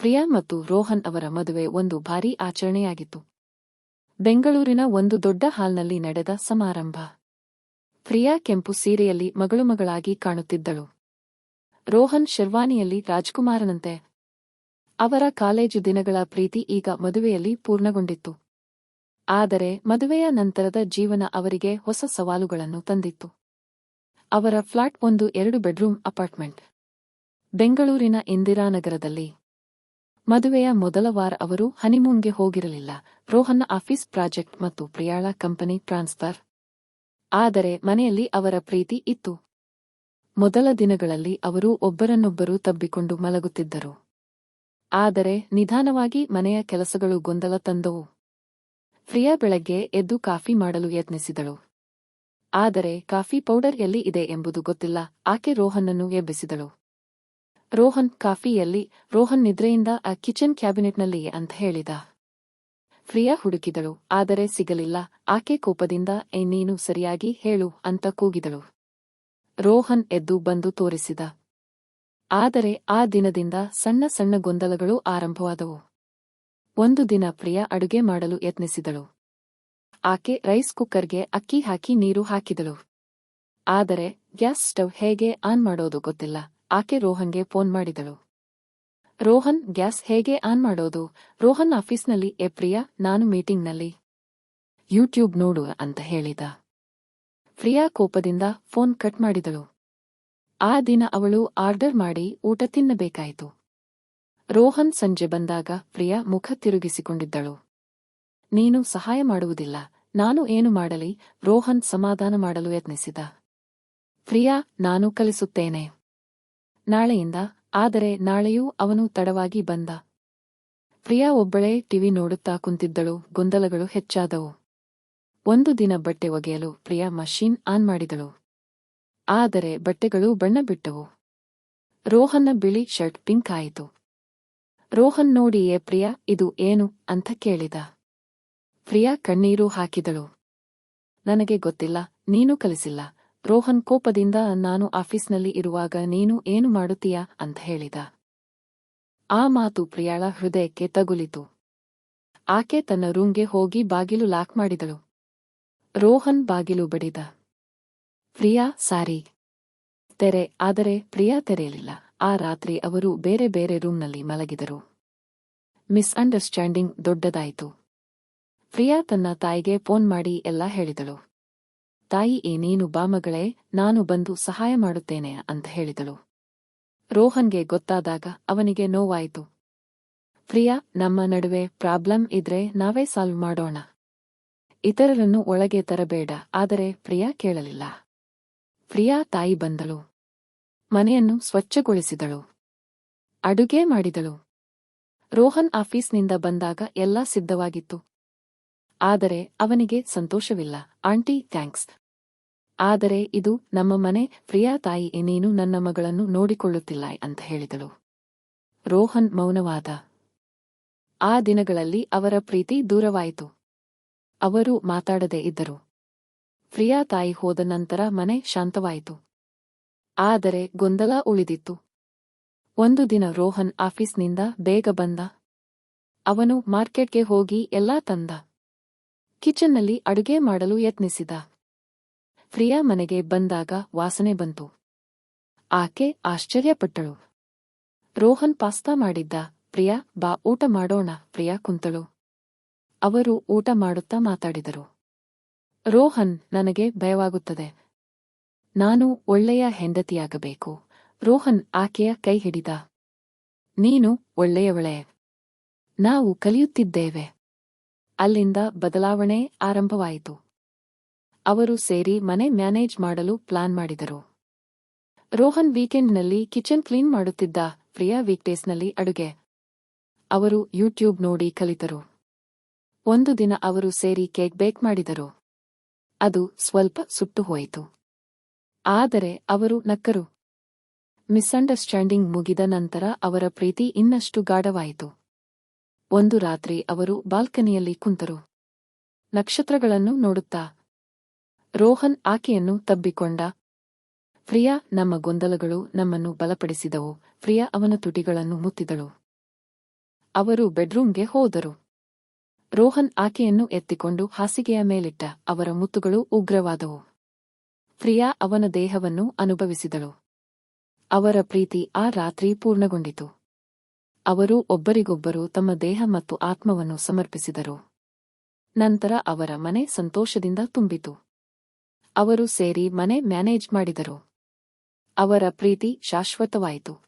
ಪ್ರಿಯಾ ಮತ್ತು ರೋಹನ್ ಅವರ ಮದುವೆ ಒಂದು ಭಾರೀ ಆಚರಣೆಯಾಗಿತ್ತು. ಬೆಂಗಳೂರಿನ ಒಂದು ದೊಡ್ಡ ಹಾಲ್ನಲ್ಲಿ ನಡೆದ ಸಮಾರಂಭ. ಪ್ರಿಯಾ ಕೆಂಪು ಸೀರೆಯಲ್ಲಿ ಮಗಳಾಗಿ ಕಾಣುತ್ತಿದ್ದಳು. ರೋಹನ್ ಶೆರ್ವಾನಿಯಲ್ಲಿ ರಾಜ್ಕುಮಾರನಂತೆ. ಅವರ ಕಾಲೇಜು ದಿನಗಳ ಪ್ರೀತಿ ಈಗ ಮದುವೆಯಲ್ಲಿ ಪೂರ್ಣಗೊಂಡಿತ್ತು. ಆದರೆ ಮದುವೆಯ ನಂತರದ ಜೀವನ ಅವರಿಗೆ ಹೊಸ ಸವಾಲುಗಳನ್ನು ತಂದಿತ್ತು. ಅವರ ಫ್ಲಾಟ್ ಒಂದು 2 ಬೆಡ್ರೂಮ್ ಅಪಾರ್ಟ್ಮೆಂಟ್. ಬೆಂಗಳೂರಿನ ಇಂದಿರಾನಗರದಲ್ಲಿ. ಮದುವೆಯ ಮೊದಲ ವಾರ ಅವರು ಹನಿಮೂನ್ಗೆ ಹೋಗಿರಲಿಲ್ಲ. ರೋಹನ್ನ ಆಫೀಸ್ ಪ್ರಾಜೆಕ್ಟ್ ಮತ್ತು ಪ್ರಿಯಾಳ ಕಂಪನಿ ಟ್ರಾನ್ಸ್ಫರ್. ಆದರೆ ಮನೆಯಲ್ಲಿ ಅವರ ಪ್ರೀತಿ ಇತ್ತು. ಮೊದಲ ದಿನಗಳಲ್ಲಿ ಅವರು ಒಬ್ಬರನ್ನೊಬ್ಬರು ತಬ್ಬಿಕೊಂಡು ಮಲಗುತ್ತಿದ್ದರು. ಆದರೆ ನಿಧಾನವಾಗಿ ಮನೆಯ ಕೆಲಸಗಳು ಗೊಂದಲ ತಂದವು. ಪ್ರಿಯಾ ಬೆಳಗ್ಗೆ ಎದ್ದು ಕಾಫಿ ಮಾಡಲು ಯತ್ನಿಸಿದಳು. ಆದರೆ ಕಾಫಿ ಪೌಡರ್ ಎಲ್ಲಿ ಇದೆ ಎಂಬುದು ಗೊತ್ತಿಲ್ಲ. ಆಕೆ ರೋಹನ್ನನ್ನು ಎಬ್ಬಿಸಿದಳು. ರೋಹನ್ ಕಾಫಿ ಎಲ್ಲಿ? ರೋಹನ್ ನಿದ್ರೆಯಿಂದ ಆ ಕಿಚನ್ ಕ್ಯಾಬಿನೆಟ್ನಲ್ಲಿಯೇ ಅಂತ ಹೇಳಿದ. ಪ್ರಿಯಾ ಹುಡುಕಿದಳು, ಆದರೆ ಸಿಗಲಿಲ್ಲ. ಆಕೆ ಕೋಪದಿಂದ ನೀನು ಸರಿಯಾಗಿ ಹೇಳು ಅಂತ ಕೂಗಿದಳು. ರೋಹನ್ ಎದ್ದು ಬಂದು ತೋರಿಸಿದ. ಆದರೆ ಆ ದಿನದಿಂದ ಸಣ್ಣ ಸಣ್ಣ ಗೊಂದಲಗಳು ಆರಂಭವಾದವು. ಒಂದು ದಿನ ಪ್ರಿಯಾ ಅಡುಗೆ ಮಾಡಲು ಯತ್ನಿಸಿದಳು. ಆಕೆ ರೈಸ್ ಕುಕ್ಕರ್ಗೆ ಅಕ್ಕಿ ಹಾಕಿ ನೀರು ಹಾಕಿದಳು. ಆದರೆ ಗ್ಯಾಸ್ ಸ್ಟವ್ ಹೇಗೆ ಆನ್ ಮಾಡೋದು ಗೊತ್ತಿಲ್ಲ. ಆಕೆ ರೋಹನ್ಗೆ ಫೋನ್ ಮಾಡಿದಳು. ರೋಹನ್, ಗ್ಯಾಸ್ ಹೇಗೆ ಆನ್ ಮಾಡೋದು? ರೋಹನ್ ಆಫೀಸ್ನಲ್ಲಿ. ಪ್ರಿಯಾ, ನಾನು ಮೀಟಿಂಗ್ನಲ್ಲಿ. ಯೂಟ್ಯೂಬ್ ನೋಡು ಅಂತ ಹೇಳಿದ. ಪ್ರಿಯಾ ಕೋಪದಿಂದ ಫೋನ್ ಕಟ್ ಮಾಡಿದಳು. ಆ ದಿನ ಅವಳು ಆರ್ಡರ್ ಮಾಡಿ ಊಟ ತಿನ್ನಬೇಕಾಯಿತು. ರೋಹನ್ ಸಂಜೆ ಬಂದಾಗ ಪ್ರಿಯಾ ಮುಖ ತಿರುಗಿಸಿಕೊಂಡಿದ್ದಳು. ನೀನು ಸಹಾಯ ಮಾಡುವುದಿಲ್ಲ, ನಾನು ಏನು ಮಾಡಲಿ? ರೋಹನ್ ಸಮಾಧಾನ ಮಾಡಲು ಯತ್ನಿಸಿದ. ಪ್ರಿಯಾ, ನಾನು ಕಲಿಸುತ್ತೇನೆ ನಾಳೆಯಿಂದ. ಆದರೆ ನಾಳೆಯೂ ಅವನು ತಡವಾಗಿ ಬಂದ. ಪ್ರಿಯಾ ಒಬ್ಬಳೇ ಟಿವಿ ನೋಡುತ್ತಾ ಕುಂತಿದ್ದಳು. ಗೊಂದಲಗಳು ಹೆಚ್ಚಾದವು. ಒಂದು ದಿನ ಬಟ್ಟೆ ಒಗೆಯಲು ಪ್ರಿಯಾ ಮಷೀನ್ ಆನ್ ಮಾಡಿದಳು. ಆದರೆ ಬಟ್ಟೆಗಳು ಬಣ್ಣ ಬಿಟ್ಟವು. ರೋಹನ್ನ ಬಿಳಿ ಶರ್ಟ್ ಪಿಂಕ್ ಆಯಿತು. ರೋಹನ್ ನೋಡಿ, ಪ್ರಿಯಾ, ಇದು ಏನು ಅಂತ ಕೇಳಿದ. ಪ್ರಿಯಾ ಕಣ್ಣೀರು ಹಾಕಿದಳು. ನನಗೆ ಗೊತ್ತಿಲ್ಲ, ನೀನು ಕಲಿಸಿಲ್ಲ. ರೋಹನ್ ಕೋಪದಿಂದ ನಾನು ಆಫೀಸ್ನಲ್ಲಿ ಇರುವಾಗ ನೀನು ಏನು ಮಾಡುತ್ತೀಯಾ ಅಂತ ಹೇಳಿದ. ಆ ಮಾತು ಪ್ರಿಯಾಳ ಹೃದಯಕ್ಕೆ ತಗುಲಿತು. ಆಕೆ ತನ್ನ ರೂಂಗೆ ಹೋಗಿ ಬಾಗಿಲು ಲಾಕ್ ಮಾಡಿದಳು. ರೋಹನ್ ಬಾಗಿಲು ಬಡಿದ. ಪ್ರಿಯಾ, ಸಾರಿ ತೆರೆ. ಆದರೆ ಪ್ರಿಯಾ ತೆರೆಯಲಿಲ್ಲ. ಆ ರಾತ್ರಿ ಅವರು ಬೇರೆ ಬೇರೆ ರೂಂನಲ್ಲಿ ಮಲಗಿದರು. ಮಿಸ್ಅಂಡರ್ಸ್ಟ್ಯಾಂಡಿಂಗ್ ದೊಡ್ಡದಾಯಿತು. ಪ್ರಿಯಾ ತನ್ನ ತಾಯಿಗೆ ಫೋನ್ ಮಾಡಿ ಎಲ್ಲ ಹೇಳಿದಳು. ತಾಯಿ, ನೀನು ಬಾ ಮಗಳೇ, ನಾನು ಬಂದು ಸಹಾಯ ಮಾಡುತ್ತೇನೆ ಅಂತ ಹೇಳಿದಳು. ರೋಹನ್ಗೆ ಗೊತ್ತಾದಾಗ ಅವನಿಗೆ ನೋವಾಯಿತು. ಪ್ರಿಯಾ, ನಮ್ಮ ನಡುವೆ ಪ್ರಾಬ್ಲಮ್ ಇದ್ರೆ ನಾವೇ ಸಾಲ್ವ್ ಮಾಡೋಣ. ಇತರರನ್ನು ಒಳಗೆ ತರಬೇಡ. ಆದರೆ ಪ್ರಿಯಾ ಕೇಳಲಿಲ್ಲ. ಪ್ರಿಯಾ ತಾಯಿ ಬಂದಳು. ಮನೆಯನ್ನು ಸ್ವಚ್ಛಗೊಳಿಸಿದಳು. ಅಡುಗೆ ಮಾಡಿದಳು. ರೋಹನ್ ಆಫೀಸ್ನಿಂದ ಬಂದಾಗ ಎಲ್ಲ ಸಿದ್ಧವಾಗಿತ್ತು. ಆದರೆ ಅವನಿಗೆ ಸಂತೋಷವಿಲ್ಲ. Aunty, thanks. ಆದರೆ ಇದು ನಮ್ಮ ಮನೆ. ಪ್ರಿಯಾ ತಾಯಿ, ನೀನು ನನ್ನ ಮಗಳನ್ನು ನೋಡಿಕೊಳ್ಳುತ್ತಿಲ್ಲ ಅಂತ ಹೇಳಿದಳು. ರೋಹನ್ ಮೌನವಾದ. ಆ ದಿನಗಳಲ್ಲಿ ಅವರ ಪ್ರೀತಿ ದೂರವಾಯಿತು. ಅವರು ಮಾತಾಡದೇ ಇದ್ದರು. ಪ್ರಿಯಾ ತಾಯಿ ಹೋದ ನಂತರ ಮನೆ ಶಾಂತವಾಯಿತು. ಆದರೆ ಗೊಂದಲ ಉಳಿದಿತ್ತು. ಒಂದು ದಿನ ರೋಹನ್ ಆಫೀಸ್ನಿಂದ ಬೇಗ ಬಂದ. ಅವನು ಮಾರ್ಕೆಟ್ಗೆ ಹೋಗಿ ಎಲ್ಲಾ ತಂದ. ಕಿಚನ್ನಲ್ಲಿ ಅಡುಗೆ ಮಾಡಲು ಯತ್ನಿಸಿದ. ಪ್ರಿಯಾ ಮನೆಗೆ ಬಂದಾಗ ವಾಸನೆ ಬಂತು. ಆಕೆ ಆಶ್ಚರ್ಯಪಟ್ಟಳು. ರೋಹನ್ ಪಾಸ್ತಾ ಮಾಡಿದ್ದ. ಪ್ರಿಯಾ, ಬಾ ಊಟ ಮಾಡೋಣ. ಪ್ರಿಯಾ ಕುಂತಳು. ಅವರು ಊಟ ಮಾಡುತ್ತಾ ಮಾತಾಡಿದರು. ರೋಹನ್, ನನಗೆ ಭಯವಾಗುತ್ತದೆ. ನಾನು ಒಳ್ಳೆಯ ಹೆಂಡತಿಯಾಗಬೇಕು. ರೋಹನ್ ಆಕೆಯ ಕೈ ಹಿಡಿದ. ನೀನು ಒಳ್ಳೆಯವಳೇ. ನಾವು ಕಲಿಯುತ್ತಿದ್ದೇವೆ. ಅಲ್ಲಿಂದ ಬದಲಾವಣೆ ಆರಂಭವಾಯಿತು. ಅವರು ಸೇರಿ ಮನೆ ಮ್ಯಾನೇಜ್ ಮಾಡಲು ಪ್ಲಾನ್ ಮಾಡಿದರು. ರೋಹನ್ ವೀಕೆಂಡ್ನಲ್ಲಿ ಕಿಚನ್ ಕ್ಲೀನ್ ಮಾಡುತ್ತಿದ್ದ. ಪ್ರಿಯಾ ವೀಕ್ಡೇಸ್ನಲ್ಲಿ ಅಡುಗೆ. ಅವರು ಯೂಟ್ಯೂಬ್ ನೋಡಿ ಕಲಿತರು. ಒಂದು ದಿನ ಅವರು ಸೇರಿ ಕೇಕ್ ಬೇಕ್ ಮಾಡಿದರು. ಅದು ಸ್ವಲ್ಪ ಸುಟ್ಟು ಹೋಯಿತು. ಆದರೆ ಅವರು ನಕ್ಕರು. ಮಿಸ್ಅಂಡರ್ಸ್ಟ್ಯಾಂಡಿಂಗ್ ಮುಗಿದ ನಂತರ ಅವರ ಪ್ರೀತಿ ಇನ್ನಷ್ಟು ಗಾಢವಾಯಿತು. ಒಂದು ರಾತ್ರಿ ಅವರು ಬಾಲ್ಕನಿಯಲ್ಲಿ ಕುಂತರು. ನಕ್ಷತ್ರಗಳನ್ನು ನೋಡುತ್ತಾ. ರೋಹನ್ ಆಕೆಯನ್ನು ತಬ್ಬಿಕೊಂಡ. ಪ್ರಿಯಾ, ನಮ್ಮ ಗೊಂದಲಗಳು ನಮ್ಮನ್ನು ಬಲಪಡಿಸಿದವು. ಪ್ರಿಯಾ ಅವನ ತುಟಿಗಳನ್ನು ಮುತ್ತಿದಳು. ಅವರು ಬೆಡ್ರೂಮ್ಗೆ ಹೋದರು. ರೋಹನ್ ಆಕೆಯನ್ನು ಎತ್ತಿಕೊಂಡು ಹಾಸಿಗೆಯ ಮೇಲಿಟ್ಟ. ಅವರ ಮುತ್ತುಗಳು ಉಗ್ರವಾದವು. ಪ್ರಿಯಾ ಅವನ ದೇಹವನ್ನು ಅನುಭವಿಸಿದಳು. ಅವರ ಪ್ರೀತಿ ಆ ರಾತ್ರಿ ಪೂರ್ಣಗೊಂಡಿತು. ಅವರು ಒಬ್ಬರಿಗೊಬ್ಬರು ತಮ್ಮ ದೇಹ ಮತ್ತು ಆತ್ಮವನ್ನು ಸಮರ್ಪಿಸಿದರು. ನಂತರ ಅವರ ಮನೆ ಸಂತೋಷದಿಂದ ತುಂಬಿತು. ಅವರು ಸೇರಿ ಮನೆ ಮ್ಯಾನೇಜ್ ಮಾಡಿದರು. ಅವರ ಪ್ರೀತಿ ಶಾಶ್ವತವಾಯಿತು.